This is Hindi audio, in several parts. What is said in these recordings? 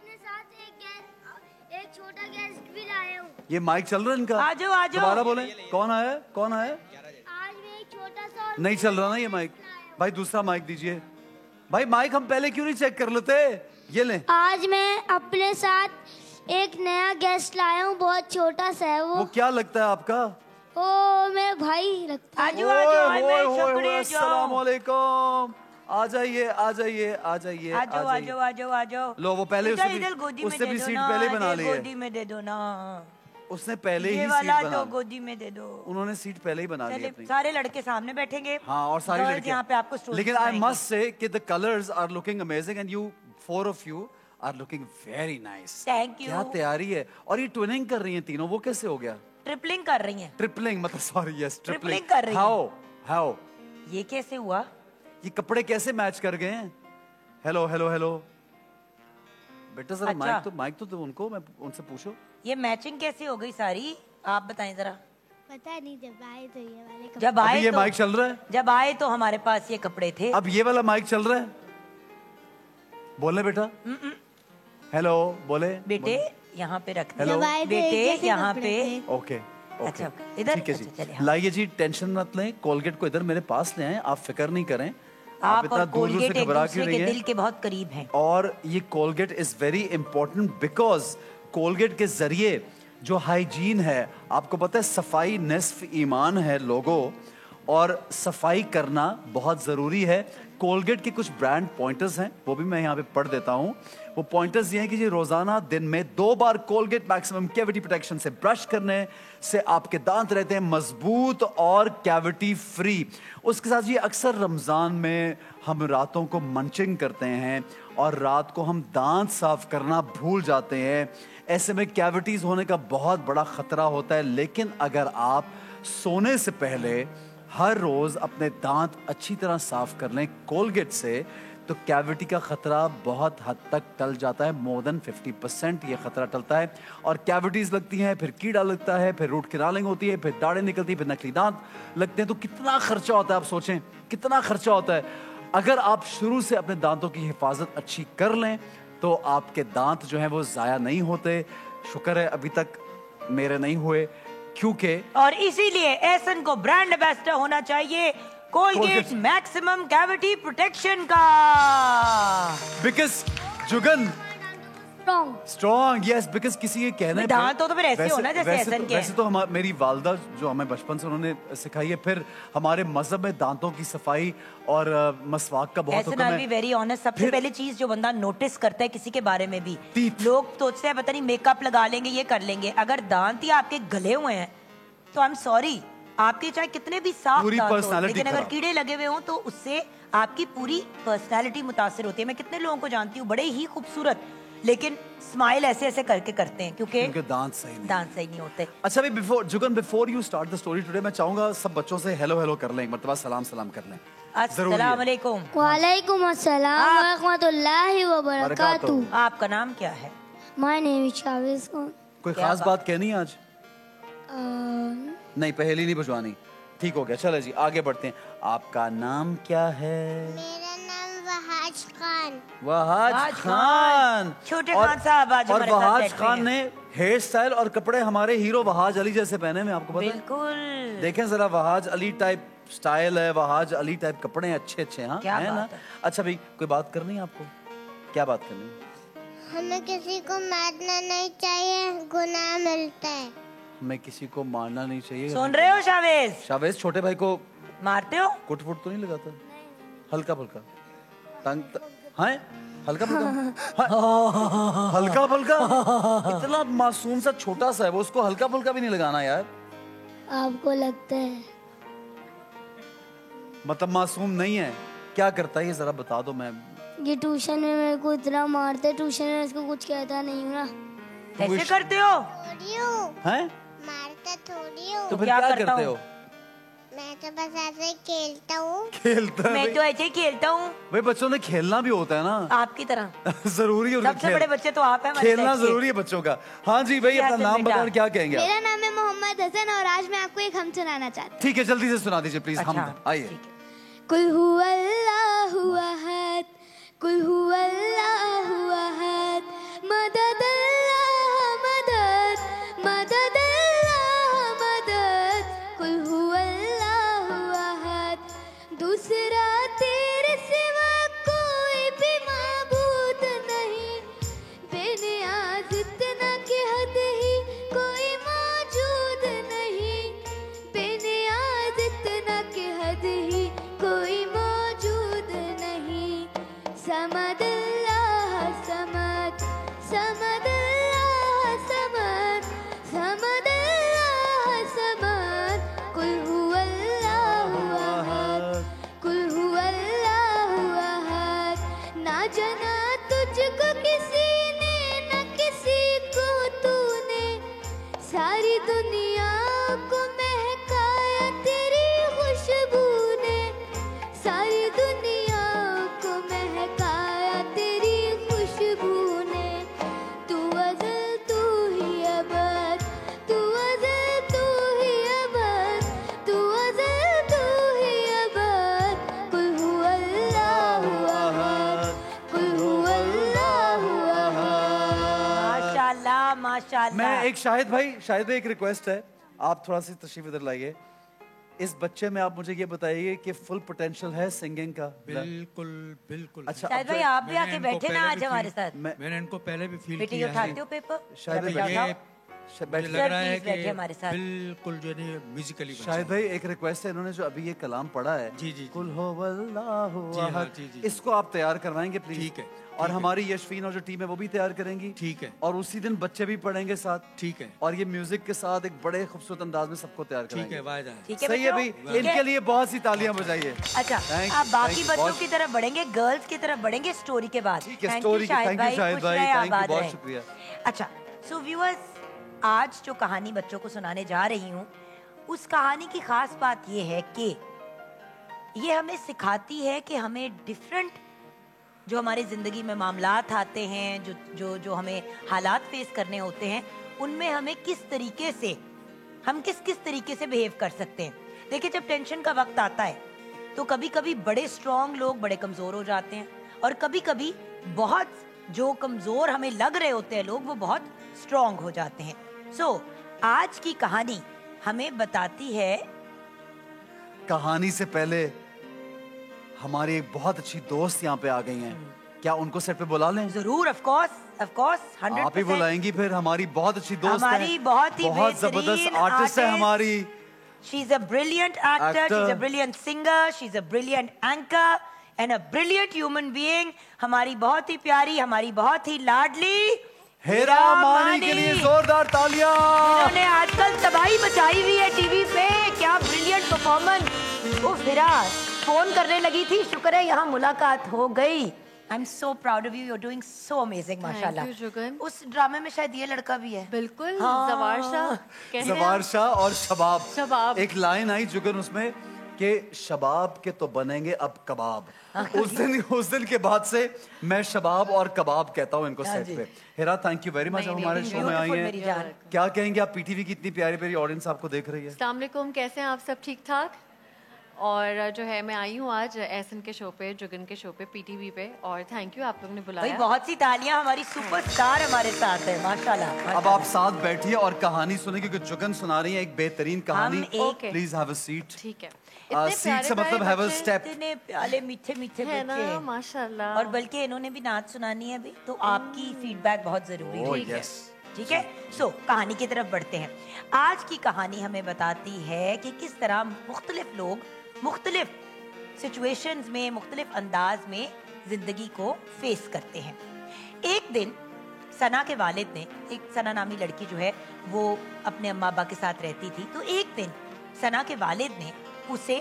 अपने साथ एक छोटा गेस्ट भी लाया हूँ। ये माइक चल रहा है इनका? आ जाओ, आ जाओ। दोबारा बोले, कौन आया? कौन आया? आज मैं एक छोटा सा नहीं चल रहा ना ये माइक। भाई दूसरा माइक दीजिए। भाई माइक हम पहले क्यों नहीं चेक कर लेते? ये ले। आज मैं अपने साथ एक नया गेस्ट लाया हूँ, बहुत छोटा सा है वो क्या लगता है आपका? ओ मेरा भाई लगता है। अस्सलाम वालेकुम। आ जाइए, आ जाइए, आ जाइए, आ जाओ, आ जाओ, आ जाओ, आ जाओ। लो वो पहले उसने भी सीट पहले ही बना ली है। गोदी में दे दो ना। उसने पहले ही ये सीट वाला बना तो गोदी में दे दो। उन्होंने सीट पहले ही बना ली अपनी। सारे लड़के सामने बैठेंगे। हाँ और सारी लड़कियां यहाँ पे आपको स्टोरी लेकिन आई मस्ट से कि the colours are looking amazing and you four of you are looking very nice. Thank you. क्या तैयारी है। और ये ट्विनिंग कर रही हैं तीनों, वो कैसे हो गया? ट्रिपलिंग कर रही हैं। ट्रिपलिंग मतलब सॉरी यस ट्रिपलिंग कर रही हैं। हाउ ये कैसे हुआ? ये कपड़े कैसे मैच कर गए हैं? हेलो हेलो हेलो बेटा जरा अच्छा। माइक तो उनको मैं उनसे पूछो ये मैचिंग कैसे हो गई सारी, आप बताएं जरा। पता नहीं, जब आए तो ये वाले कपड़े। जब आए अभी ये तो माइक चल रहा है? जब आए तो हमारे पास ये कपड़े थे। अब ये वाला माइक चल रहा है? बोलने बेटा। हेलो बोले बेटे यहाँ पे रख हेलो बेटे यहाँ पे। ओके अच्छा इधर। ठीक है जी। अच्छा, चलिए, हाँ। लाइए जी, टेंशन मत लें, कोलगेट को इधर मेरे पास ले आए, आप फिक्र नहीं करें। आप इतना और दूर कोलगेट से एक घबरा दूसरे क्यों के रही दिल हैं? के बहुत करीब हैं। और ये Colgate is very important because Colgate के जरिए जो हाइजीन है, आपको पता है सफाई निस्फ ईमान है लोगों, और सफाई करना बहुत ज़रूरी है। कोलगेट के कुछ ब्रांड पॉइंटर्स हैं, वो भी मैं यहाँ पे पढ़ देता हूँ। वो पॉइंटर्स ये हैं कि जी रोज़ाना दिन में 2 बार कोलगेट मैक्सिमम कैविटी प्रोटेक्शन से ब्रश करने से आपके दांत रहते हैं मजबूत और कैविटी फ्री। उसके साथ ये अक्सर रमज़ान में हम रातों को मंचिंग करते हैं और रात को हम दांत साफ करना भूल जाते हैं। ऐसे में कैविटीज़ होने का बहुत बड़ा ख़तरा होता है। लेकिन अगर आप सोने से पहले हर रोज अपने दांत अच्छी तरह साफ कर लें कोलगेट से, तो कैविटी का खतरा बहुत हद तक टल जाता है। मोर देन 50% ये खतरा टलता है। और कैविटीज लगती हैं, फिर कीड़ा लगता है, फिर रूट कैनालिंग होती है, फिर दाढ़ें निकलती है, फिर नकली दांत लगते हैं। तो कितना खर्चा होता है, आप सोचें कितना खर्चा होता है। अगर आप शुरू से अपने दांतों की हिफाजत अच्छी कर लें तो आपके दांत जो हैं वो ज़ाया नहीं होते। शुक्र है अभी तक मेरे नहीं हुए, क्योंकि और इसीलिए एसन को ब्रांड एम्बेसडर होना चाहिए कोलगेट मैक्सिमम कैविटी प्रोटेक्शन का। Because Jugan strong yes, because किसी के कहने दांत तो फिर ऐसे होना जैसे एहसन के। वैसे तो मेरी वालदा जो हमें बचपन से उन्होंने सिखाई है, फिर हमारे मजहब में दांतों की सफाई और मसवाक का बहुत हुक्म है। वेरी ऑनेस्ट, सबसे पहले चीज जो बंदा नोटिस करता है किसी के बारे में भी, लोग सोचते हैं पता नहीं मेकअप लगा लेंगे, ये कर लेंगे। अगर दांत ही आपके गले हुए हैं तो आई एम सॉरी, आपके चाहे कितने भी साफ दांत हो, लेकिन अगर कीड़े लगे हुए हों तो उससे आपकी पूरी पर्सनैलिटी मुतासिर होती है। मैं कितने लोगों को जानती हूँ बड़े ही खूबसूरत, लेकिन स्माइल ऐसे ऐसे करके करते हैं क्योंकि उनके दांत सही नहीं होते। अच्छा भी before you start the story today, मैं चाहूंगा सब बच्चों से हेलो हेलो कर लें, एक मर्तबा सलाम कर लें। अस्सलाम वालेकुम। वालेकुम अस्सलाम व रहमतुल्लाहि व बरकातुहू। आपका नाम क्या है? My name is Shavez Khan. कोई खास बात कहनी है आज? नहीं, पहेली नहीं बुझवानी। ठीक हो गया, चले जी आगे बढ़ते हैं। आपका नाम क्या है? मेरा नाम वहाज खान। वहाज खान, छोटे खान साहब आज और वहाज खान ने हेयर स्टाइल और कपड़े हमारे हीरो वहाज अली जैसे पहने हैं, आपको पता है? बिल्कुल। देखें जरा, वहाज अली टाइप स्टाइल है, वहाज अली टाइप कपड़े हैं, अच्छे हाँ है ना? अच्छा भाई, कोई बात करनी है आपको? क्या बात करनी है? हमें किसी को मारना नहीं चाहिए, गुनाह मिलता है। हमें किसी को मारना नहीं चाहिए। सुन रहे हो शावेज? शावेज छोटे भाई को मारते हो? कुट फुट तो नहीं लगाता? हल्का फुल्का तंग हाँ, हल्का फुल्का हल्का फुल्का। इतना मासूम सा छोटा सा है वो, उसको हल्का फुल्का भी नहीं लगाना यार। आपको लगता है? मतलब मासूम नहीं है, क्या करता है ये जरा बता दो। मैं ये ट्यूशन में मेरे को इतना मारते, ट्यूशन में इसको कुछ कहता नहीं हूँ ना। कैसे करते हो? हैं? मारता थोड़ी हूँ। तो फिर क्या करते हो? मैं तो बस ऐसे ही खेलता हूँ। खेलता मैं तो ऐसे ही खेलता हूँ। भाई बच्चों ने खेलना भी होता है ना आपकी तरह। जरूरी है, सबसे बड़े बच्चे तो आप हैं। खेलना जरूरी है बच्चों का। हाँ जी भाई, अपना नाम बताओ, क्या कहेंगे? मेरा नाम है मोहम्मद हसन और आज मैं आपको एक हम सुनाना चाहती हूँ। ठीक है, जल्दी से सुना दीजिए प्लीज। हम आइए। कुल हुवल्लाहु अहद, कुल हुवल्लाहु अहद, माशाल्लाह। मैं एक शाहिद भाई एक रिक्वेस्ट है, आप थोड़ा सी तशरीफ इधर लाइए। इस बच्चे में आप मुझे ये बताइए कि फुल पोटेंशियल है सिंगिंग का? बिल्कुल बिल्कुल। अच्छा, शाहिद भाई आप भी आके बैठे ना आज हमारे साथ। मैंने इनको पहले भी फील बेटे किया उठाते है। हो पेपर? शाहिद तो भाई, ये मुझे लग रहा है प्लीज बैठे कि हमारे साथ। बिल्कुल जो है म्यूजिकली शाहिद भाई एक रिक्वेस्ट है, इन्होंने जो अभी ये कलाम पढ़ा है, जी, जी, कुल हो वल्लाहु जी, हाँ, अहद, जी, जी। इसको आप तैयार करवाएंगे प्लीज? ठीक है, और ठीक है। हमारी यशफीन और जो टीम है वो भी तैयार करेंगी। ठीक है। और उसी दिन बच्चे भी पढ़ेंगे साथ। ठीक है। और ये म्यूजिक के साथ एक बड़े खूबसूरत अंदाज में सबको तैयार ठीक है, करेंगे। वादा है। ठीक है सही है भाई, बच्चों? ठीक है? इनके लिए बहुत सी तालियां बजाइए। अच्छा, Thank आप you, बाकी thank you, बच्चों बहुत- की तरफ बढ़ेंगे, गर्ल्स की तरफ बढ़ेंगे स्टोरी के बाद। ठीक है, Thank स्टोरी you, की, शाहिद thank you, भाई, शाहिद खुश भाई, रहे, thank you, आबाद बहुत रहे। शुक्रिया। अच्छा, सो व्यूअर्स, आज जो कहानी बच्चों को सुनाने जा रही हूँ, उस कहानी की खास बात ये है कि ये हमें सिखाती है कि हमें डिफरेंट जो हमारी ज़िंदगी में मामलात आते हैं, जो हमें हालात फेस करने होते हैं, उनमें हमें किस तरीके से किस तरीके से बिहेव कर सकते हैं। देखिए, जब टेंशन का वक्त आता है तो कभी कभी बड़े स्ट्रांग लोग बड़े कमज़ोर हो जाते हैं, और कभी कभी बहुत जो कमज़ोर हमें लग रहे होते हैं लोग, वो बहुत स्ट्रांग हो जाते हैं। सो आज की कहानी हमें बताती है। कहानी से पहले हमारी एक बहुत अच्छी दोस्त यहाँ पे आ गई हैं, क्या उनको सेट पे बुला लें? जरूर, ऑफ कोर्स 100%। आप ही बुलाएंगी फिर? हमारी बहुत अच्छी दोस्त हमारी है, बहुत ही बहुत जबरदस्त बेहतरीन आर्टिस्ट है artist। हमारी। She is a brilliant actor, Actor. she's a brilliant singer, she's a brilliant anchor and a brilliant human being। हमारी बहुत ही प्यारी, हमारी बहुत ही लाडली हेरा मानी के लिए जोरदार तालियां। उन्होंने आजकल तबाही मचाई हुई है टीवी पे। क्या ब्रिलियंट परफॉर्मेंस। वो फिरा फोन करने लगी थी, शुक्र है यहाँ मुलाकात हो गई। I am so proud of you, you are doing so amazing माशाल्लाह। you, जुगन। उस ड्रामे में शायद ये लड़का भी है। बिल्कुल, हाँ। जवार शाह कह रहे हैं जवार शाह और शबाब। शबाब। एक लाइन आई जुगन उसमें कि शबाब के तो बनेंगे अब कबाब। उस दिन के बाद से मैं शबाब और कबाब कहता हूँ इनको सेट पे। Hera, thank you very much नहीं, हमारे नहीं, शो में आई beautiful मेरी जान। हैं। क्या कहेंगे आप, पीटीवी की इतनी प्यारी प्यारी ऑडियंस आपको देख रही है? अस्सलाम वालेकुम, कैसे हैं आप सब? ठीक ठाक। और जो है मैं आई हूँ आज एहसन के शो पे, जुगन के शो पे, पीटीवी पे, और थैंक यू आप लोगों ने भाई बुलाया। बहुत सी तालियां, हमारी सुपरस्टार हमारे साथ है माशाल्लाह। अब आप साथ बैठिए और कहानी सुने, क्योंकि जुगन सुना रही है एक बेहतरीन कहानी। एक- प्लीज हैव अ सीट। ठीक है। सीट से मतलब हैव अ स्टेप। इतने प्याले मीठे मीठे है ना, बच्चे, माशाल्लाह। और बल्कि इन्होंने भी नाच सुनानी है अभी, तो आपकी फीडबैक बहुत जरूरी Oh, है। yes. ठीक है, सो कहानी की तरफ बढ़ते हैं। आज की कहानी हमें बताती है कि किस तरह मुख्तलिफ लोग मुख्तलिफ सिचुएशंस में, मुख्तलिफ अंदाज में जिंदगी को फेस करते हैं। एक दिन सना के वालिद ने, एक सना नामी लड़की जो है वो अपने अम्मा अब्बा के साथ रहती थी, तो एक दिन सना के वालिद ने उसे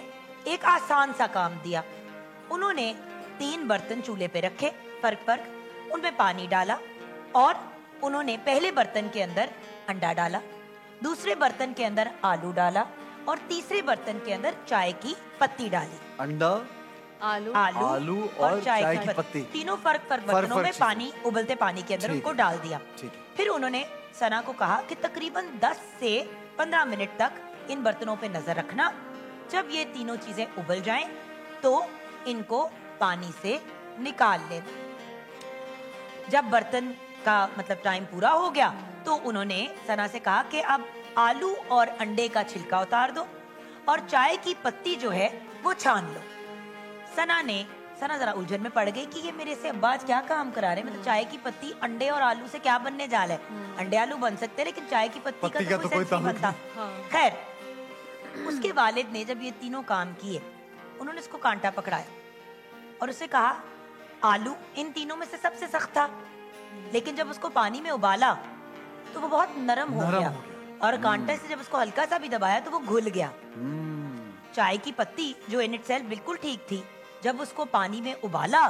एक आसान सा काम दिया। उन्होंने 3 बर्तन चूल्हे पे रखे, फर्क उनमें पानी डाला, और उन्होंने पहले बर्तन के अंदर अंडा डाला, दूसरे बर्तन के अंदर आलू डाला, और तीसरे बर्तन के अंदर चाय की पत्ती डाली। अंडा, आलू आलू और चाय की पत्ती। तीनों फर्क बर्तनों में चीज़ें। पानी, उबलते पानी के अंदर ठीक उनको है। डाल दिया। ठीक है। फिर उन्होंने सना को कहा कि तकरीबन 10 से 15 मिनट तक इन बर्तनों पे नजर रखना। जब ये तीनों चीजें उबल जाएं तो इनको पानी से निकाल लेना। जब बर्तन का मतलब टाइम पूरा हो गया तो उन्होंने सना से कहा कि अब आलू और अंडे का छिलका उतार दो और चाय की पत्ती जो है वो छान लो। सना जरा उलझन में पड़ गई कि ये मेरे से अब्बा आज क्या काम करा रहे हैं, मतलब चाय की पत्ती अंडे और आलू से क्या बनने जा रहा है। अंडे आलू बन सकते हैं लेकिन चाय की पत्ती का तो कोई सेंस नहीं बनता। खैर, उसके वालिद ने जब ये तीनों काम किए, उन्होंने उसको कांटा पकड़ाया और उसे कहा आलू इन तीनों में से सबसे सख्त था, लेकिन जब उसको पानी में उबाला तो वो बहुत नरम हो गया, और कांटे से जब उसको हल्का सा भी दबाया तो वो घुल गया। चाय की पत्ती जो इन इटसेल्फ बिल्कुल ठीक थी, जब उसको पानी में उबाला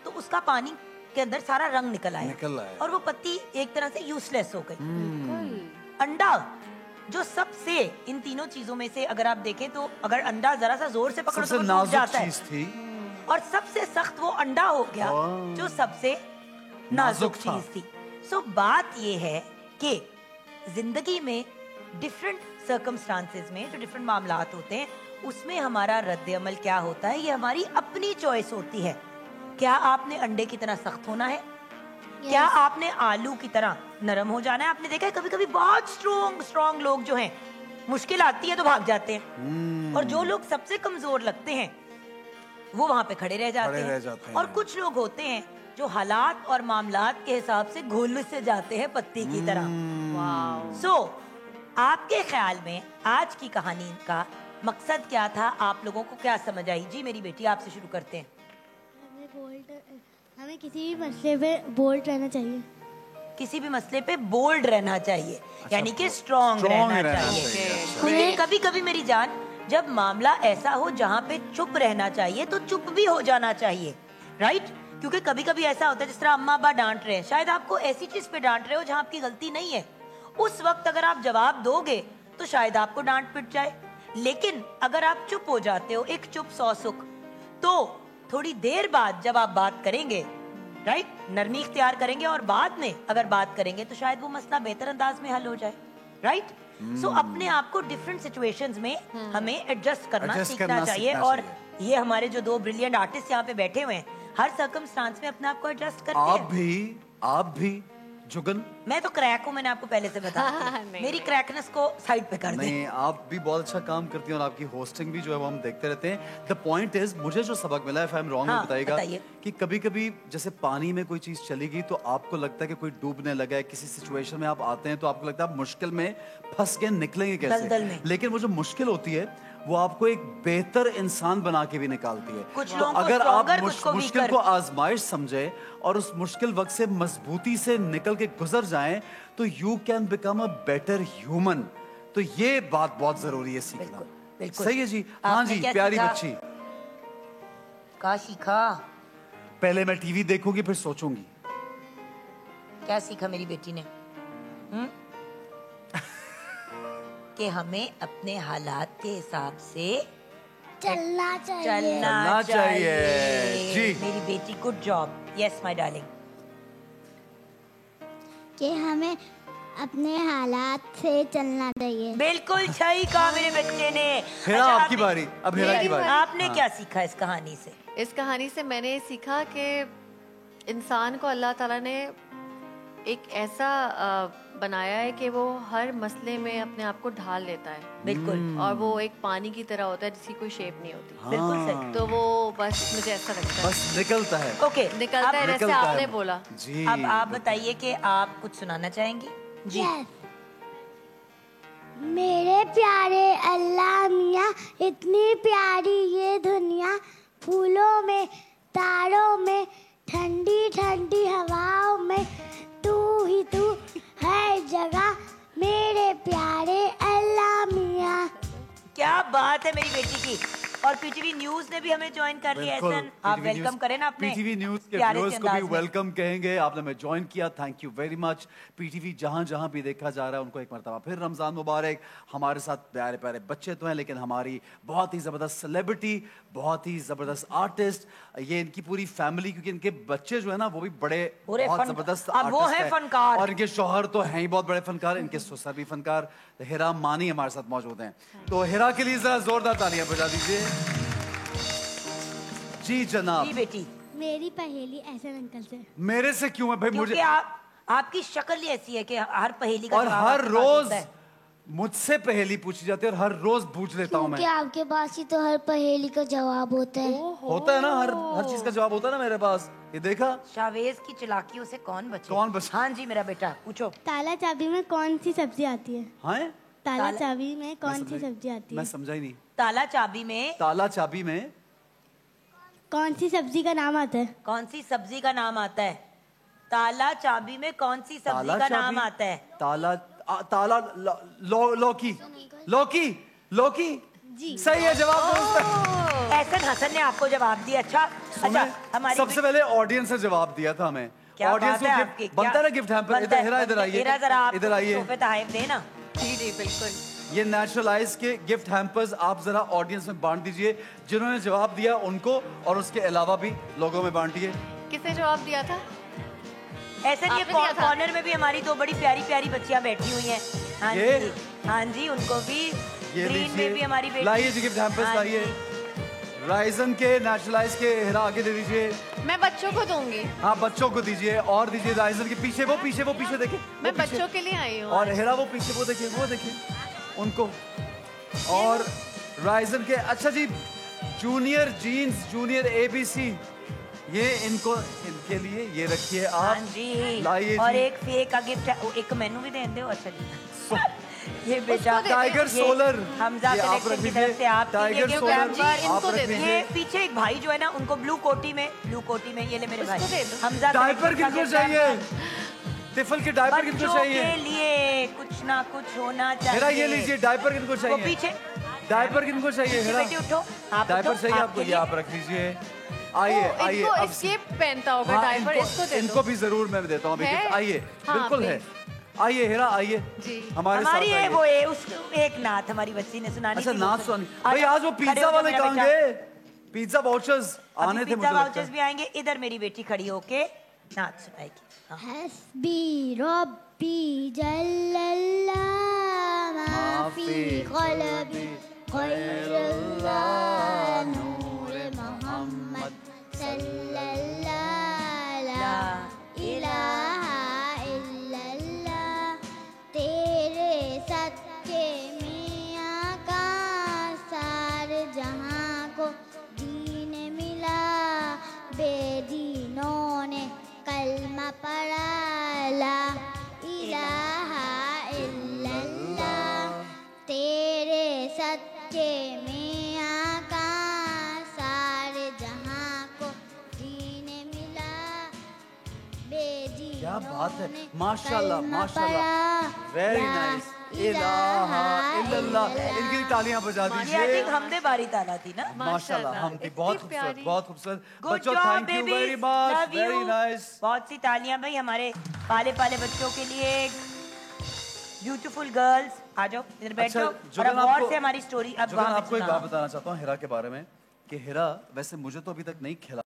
तो उसका पानी के अंदर सारा रंग निकल आया और वो पत्ती एक तरह से यूजलेस हो गई। अंडा जो सबसे इन तीनों चीजों में से अगर आप देखें तो अगर अंडा जरा सा जोर से पकड़ो तो वो टूट जाता है, थी। और सबसे सख्त वो अंडा हो गया जो सबसे नाजुक चीज थी। सो बात ये है कि जिंदगी में डिफरेंट सर्कमस्टांसेस में जो डिफरेंट मामलात होते हैं उसमें हमारा रद्द अमल क्या होता है, ये हमारी अपनी चॉइस होती है। क्या आपने अंडे की तरह सख्त होना है क्या आपने आलू की तरह नरम हो जाना है? आपने देखा है कभी कभी बहुत स्ट्रॉन्ग लोग जो हैं, मुश्किल आती है तो भाग जाते हैं, और जो लोग सबसे कमजोर लगते हैं वो वहां पे खड़े रह जाते हैं। और कुछ लोग होते हैं जो हालात और मामलात के हिसाब से घुल से जाते हैं पत्ती की तरह। सो आपके ख्याल में आज की कहानी का मकसद क्या था? आप लोगों को क्या समझ आई? जी मेरी बेटी, आपसे शुरू करते हैं। हमें किसी भी मसले पे बोल्ड रहना चाहिए। किसी भी मसले पे बोल्ड रहना चाहिए, यानी कि स्ट्रॉन्ग रहना चाहिए। लेकिन कभी कभी मेरी जान, जब मामला ऐसा हो जहाँ पे चुप रहना चाहिए तो चुप भी हो जाना चाहिए, राइट? क्योंकि कभी कभी ऐसा होता है जिस तरह अम्मा अब्बा डांट रहे हैं, शायद आपको ऐसी चीज पे डांट रहे हो जहाँ आपकी गलती नहीं है। उस वक्त अगर आप जवाब दोगे तो शायद आपको डांट पिट जाए, लेकिन अगर आप चुप हो जाते हो, एक चुप 100 सुख, तो थोड़ी देर बाद जब आप बात करेंगे, राइट, नरमी इख्तियार करेंगे और बाद में अगर बात करेंगे तो शायद वो मसला बेहतर अंदाज में हल हो जाए, राइट? सो अपने आप को डिफरेंट सिचुएशंस में हमें एडजस्ट करना सीखना चाहिए। और ये हमारे जो 2 ब्रिलियंट आर्टिस्ट यहाँ पे बैठे हुए हैं, हर सर्कमस्टांस में अपने आप को एडजस्ट करते हैं। आप भी जुगन? मैं तो क्रैक हूँ, मैंने आपको पहले से बताया। मेरी क्रैकनेस को साइड पे कर दें। नहीं, आप भी बहुत अच्छा काम करती हैं और आपकी होस्टिंग भी जो है वो हम देखते रहते हैं। द पॉइंट इज, मुझे जो सबक मिला है, इफ आई एम रॉन्ग बताइएगा, कि कभी कभी जैसे पानी में कोई चीज चली गई तो आपको लगता है कि कोई डूबने लगा है, किसी सिचुएशन में आप आते हैं तो आपको लगता है आप मुश्किल में फंस के निकलेंगे कैसे, लेकिन वो जो मुश्किल होती है वो आपको एक बेहतर इंसान बना के भी निकालती है। तो अगर आप मुश्किल को आजमाइश समझे और उस मुश्किल वक्त से मजबूती से निकल के गुजर जाएं तो you can become a better human. तो ये बात बहुत जरूरी है सीखना। सही है जी। हाँ जी, प्यारी बच्ची, क्या सीखा? पहले मैं टीवी देखूंगी फिर सोचूंगी। क्या सीखा मेरी बेटी ने? कि हमें अपने हालात के हिसाब से चलना चाहिए। चलना चाहिए जी मेरी बेटी, good job. Yes my darling. कि हमें अपने हालात से चलना चाहिए। बिल्कुल सही कहा मेरे बच्चे ने। हेरा, आपकी बारी। अब हेरा की बारी। आपने क्या सीखा इस कहानी से? इस कहानी से मैंने सीखा कि इंसान को अल्लाह ताला ने एक ऐसा बनाया है कि वो हर मसले में अपने आप को ढाल लेता है। बिल्कुल। और वो एक पानी की तरह होता है जिसकी कोई शेप नहीं होती। बिल्कुल सही। तो वो बस मुझे ऐसा लगता है, बस निकलता है। ओके, निकलता है जैसे आपने बोला जी। अब आप बताइए कि आप कुछ सुनाना चाहेंगी? जी। मेरे प्यारे अल्लाह मियाँ, इतनी प्यारी ये दुनिया, फूलों में, तारों में, ठंडी ठंडी हवाओं में, तू ही तू हर जगह, मेरे प्यारे अल्लाह मियाँ। क्या बात है मेरी बेटी की। और पीटीवी न्यूज ने भी हमें ज्वाइन कर लिया है। आप वेलकम करें ना अपने पीटीवी न्यूज के व्यूअर्स को भी वेलकम कहेंगे। आपने हमें ज्वाइन किया, thank you very much. PTV जहां जहां भी देखा जा रहा है उनको एक मरतबा फिर रमजान मुबारक। हमारे साथ प्यारे प्यारे बच्चे तो हैं, लेकिन हमारी बहुत ही जबरदस्त सेलिब्रिटी, बहुत ही जबरदस्त आर्टिस्ट, ये इनकी पूरी फैमिली, क्योंकि इनके बच्चे जो है ना वो भी बड़े बहुत जबरदस्त आर्टिस्ट हैं फनकार, और इनके शौहर तो हैं ही बहुत बड़े फनकार, इनके ससुर भी फनकार। हिरा मानी हमारे साथ मौजूद हैं, तो हिरा के लिए जरा जोरदार तालियां बजा दीजिए। जी जनाब। जी बेटी। मेरी पहेली एहसन अंकल से। मेरे से क्यों है भाई? मुझे आपकी शक्ल ही ऐसी है कि हर पहेली का और हर रोज मुझसे पहेली पूछी जाती है और हर रोज पूछ लेता हूँ मैं। क्योंकि आपके पास ही तो हर पहेली का जवाब होता है। होता है ना, हर चीज का जवाब होता है ना मेरे पास। ये देखा, शावेज की चालाकियों से कौन बचे? कौन बचे? हाँ जी मेरा बेटा पूछो। ताला चाबी में कौन सी सब्जी आती है? हाँ, ताला चाबी में कौन सी सब्जी आती है? मैं समझा ही नहीं। ताला चाबी में, ताला चाबी में कौन सी सब्जी का नाम आता है? कौन सी सब्जी का नाम आता है? ताला चाबी में कौन सी सब्जी का नाम आता है? ताला लौकी। लौकी। लौकी जी सही है जवाब। एहसन हसन ने आपको जवाब दिया। अच्छा हमारी सबसे पहले ऑडियंस ने जवाब दिया था हमें। ऑडियंस को बनता है गिफ्ट हैम्पर। इधर आइए, इधर आइए। देना। जी जी बिल्कुल। ये नेचुरलाइज के गिफ्ट हैम्पर्स आप जरा ऑडियंस में बांट दीजिए, जिन्होंने जवाब दिया उनको, और उसके अलावा भी लोगों में बांटिए। किसने जवाब दिया था? ऐसे नहीं, कॉर्नर में भी हमारी 2 बड़ी प्यारी प्यारी बच्चियां बैठी हुई हैं। हाँ जी, हाँ जी, उनको भी। ग्रीन में भी हमारी बेटी। लाइए जी गिफ्ट हैम्पर्स लाइए। राइजन के नेशनलाइज के हिरा आगे दे दीजिए। मैं बच्चों को दूंगी। हाँ बच्चों को दीजिए और दीजिए राइजन के पीछे वो पीछे देखिए। मैं बच्चों के लिए आई हूँ। और हिरा वो पीछे वो देखिए उनको। और राइजन के अच्छा जी जूनियर जीन्स जूनियर ABC ये इनके लिए ये रखिए आप। हाँ जी लाइए और जी। एक फेक का गिफ्ट है एक मेनू भी दे दो। अच्छा जी ये बेटा टाइगर सोलर हमजा ये आप कलेक्शन रख की तरफ से दीजिए। आप टाइगर ये सोलर जी, आप इनको रख दे दें। ये दीजिए। पीछे एक भाई जो है ना उनको ब्लू कोटी में ये ले मेरे भाई उसको दे दो। हमजा डायपर collection का किनको gift चाहिए? है। तिफल के डायपर किनको बच्चों चाहिए? के लिए कुछ ना कुछ होना चाहिए। हिरा ये लीजिए डायपर किनको वो चाहिए? पीछे डायपर किनको चाहिए हिरा? बेटी उठो आप डायपर उठो, चाहिए आपको आपके ये लिए। आप रख लीजिए। आइए आइए इनको अब इसके पहनता होगा हाँ, डायपर, इसको दे इनको दो। भी जरूर मैं देता हूँ अभी है? gift। आइए हाँ, बिल्कुल है। आइए हिरा आइए जी। हमारे साथ हमारी है आइए। वो उस एक नाथ हमारी बच्ची ने सुनानी अच्छा थी, नाच वो सुनानी सुन- भाई आज वो खड़े पिज्जा हो जाओ वाले मेरा कहाँ बेटा। गए? पिज्जा वाउचर्स अभी आने थे पिज्जा मुझे लगता वाउचर्स है। भी आएंगे। इधर मेरी बेटी खड़ी होके नाच सुनाएगी। हाँ। हस्बी रब्बी जल्लल्लाह माफी क़ल्बी ग़ैरुल्लाह नूर मोहम्मद सल्लल्लाह ला इलाहा इल्लल्लाह तेरे सच्चे मियाँ का सारे जहां को दीन मिला बेदीनों ने कलमा पढ़ा ला इलाहा इल्लल्लाह तेरे सच्चे मियाँ का सारे जहां को दीन मिला बेदीनों क्या बात है ने माशाल्लाह कलमा माशाल्लाह पढ़ा वेरी ला नाइस इलाहा इल्लल्लाह इल्लल्लाह। इनकी तालियां बजा ये आई दीजिए। थिंक हमदे बारी ताला थी ना। माशाल्लाह हम इतनी बहुत खूबसूरत प्यारी। बहुत खूबसूरत Good बच्चों job, thank you babies. Very much Love very you. Nice. बहुत सी तालियां भाई हमारे पाले पाले बच्चों के लिए। ब्यूटीफुल गर्ल्स आ जाओ इधर बैठो अच्छा, और अब जुगन गौर आपको- से हमारी स्टोरी अब जुगन वहाँ पे आपको एक सुनाओ। बात बताना चाहता हूँ हिरा के बारे में कि हिरा वैसे मुझे तो अभी तक नहीं खिला